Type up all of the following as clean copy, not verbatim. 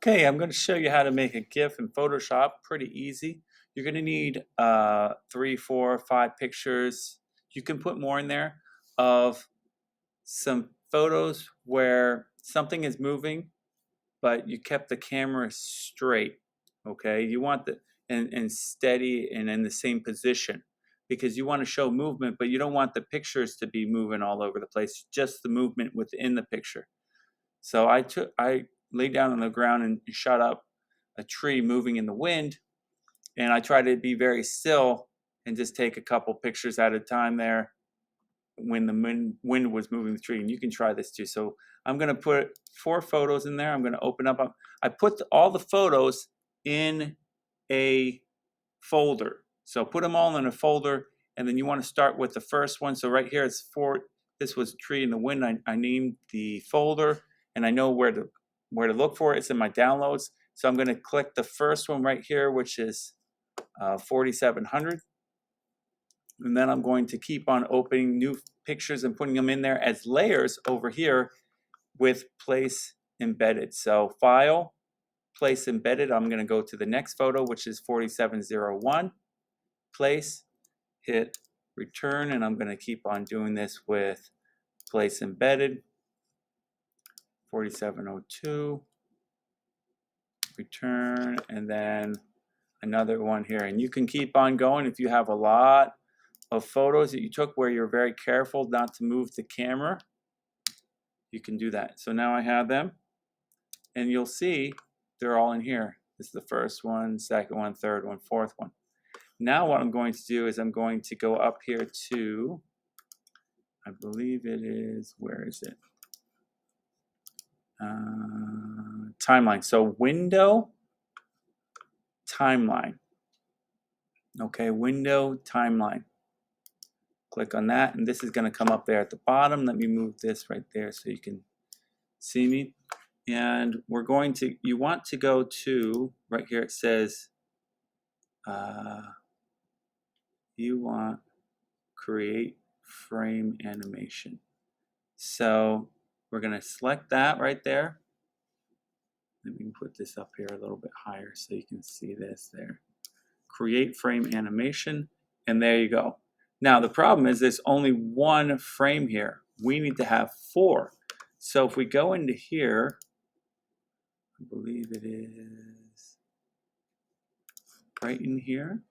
Okay, I'm going to show you how to make a GIF in Photoshop. Pretty easy. You're going to need 3, 4, 5 pictures. You can put more in there of some photos where something is moving, but you kept the camera straight. Okay, you want the and steady and in the same position because you want to show movement, but you don't want the pictures to be moving all over the place. Just the movement within the picture. So I laid down on the ground and shot up a tree moving in the wind, and I tried to be very still and just take a couple pictures at a time there when the wind was moving the tree. And you can try this too. So I'm going to put 4 photos in there. I'm going to open up. I put all the photos in a folder. So put them all in a folder, and then you want to start with the first one. So right here it's 4. This was a tree in the wind. I named the folder, and I know where to look for it. It's in my downloads. So I'm going to click the first one right here, which is 4700. And then I'm going to keep on opening new pictures and putting them in there as layers over here with place embedded. So file, place embedded. I'm going to go to the next photo, which is 4701. Place, hit return, and I'm going to keep on doing this with place embedded. 4702, return, and then another one here. And you can keep on going if you have a lot of photos that you took where you're very careful not to move the camera. You can do that. So now I have them, and you'll see they're all in here. This is the first one, second one, third one, fourth one. Now what I'm going to do is I'm going to go up here to, I believe it is, where is it? Timeline. So window, timeline. Okay, window, timeline. Click on that, and this is going to come up there at the bottom. Let me move this right there so you can see me. And we're going to, you want to go to, right here it says, you want create frame animation. So we're going to select that right there. Let me put this up here a little bit higher so you can see this there. Create frame animation, and there you go. Now the problem is there's only one frame here. We need to have 4. So if we go into here, I believe it is right in here.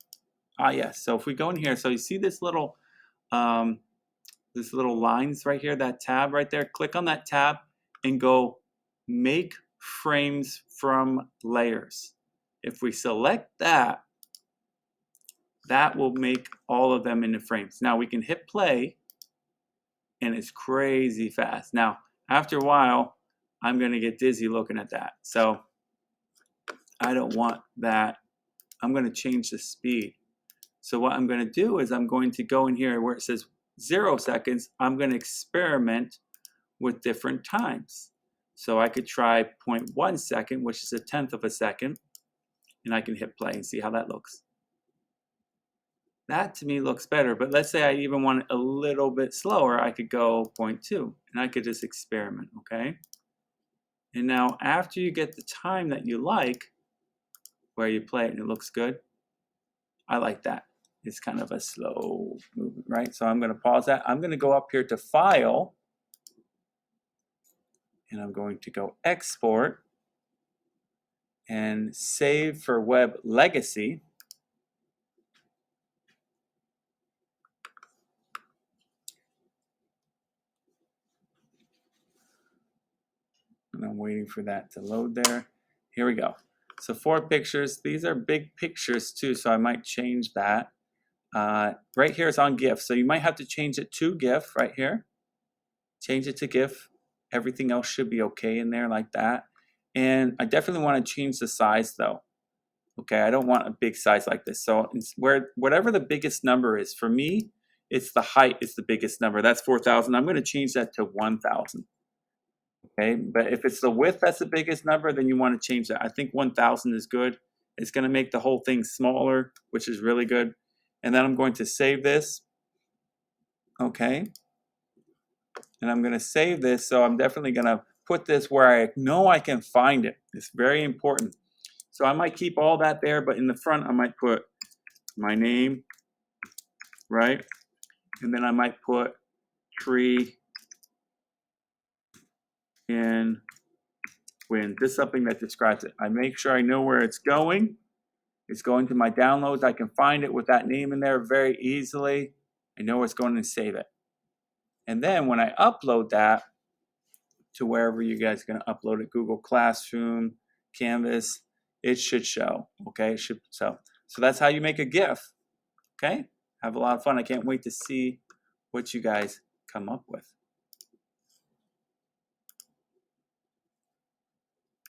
Ah, yes. So if we go in here, so you see this little lines right here, that tab right there. Click on that tab and go make frames from layers. If we select that, that will make all of them into frames. Now we can hit play, and it's crazy fast. Now, after a while, I'm going to get dizzy looking at that. So I don't want that. I'm going to change the speed. So what I'm going to do is I'm going to go in here where it says 0 seconds. I'm going to experiment with different times. So I could try 0.1 second, which is 1/10 of a second, and I can hit play and see how that looks. That to me looks better, but let's say I even want it a little bit slower. I could go 0.2, and I could just experiment, okay? And now after you get the time that you like, where you play it and it looks good, I like that. It's kind of a slow movement, right? So I'm going to pause that. I'm going to go up here to File, and I'm going to go Export and Save for Web Legacy. And I'm waiting for that to load there. Here we go. So 4 pictures. These are big pictures too, so I might change that. Right here it's on GIF, so you might have to change it to GIF right here. Change it to GIF. Everything else should be okay in there like that. And I definitely want to change the size though. Okay, I don't want a big size like this. So it's whatever the biggest number is, for me, it's the height is the biggest number. That's 4,000. I'm going to change that to 1,000. Okay, but if it's the width that's the biggest number, then you want to change that. I think 1,000 is good. It's going to make the whole thing smaller, which is really good. And then I'm going to save this. Okay. And I'm going to save this, so I'm definitely going to put this where I know I can find it. It's very important. So I might keep all that there, but in the front I might put my name, right? And then I might put tree in wind. This is something that describes it. I make sure I know where it's going. It's going to my downloads. I can find it with that name in there very easily. I know it's going to save it. And then when I upload that to wherever you guys are going to upload it, Google Classroom, Canvas, it should show. Okay, it should show. So that's how you make a GIF. Okay, have a lot of fun. I can't wait to see what you guys come up with.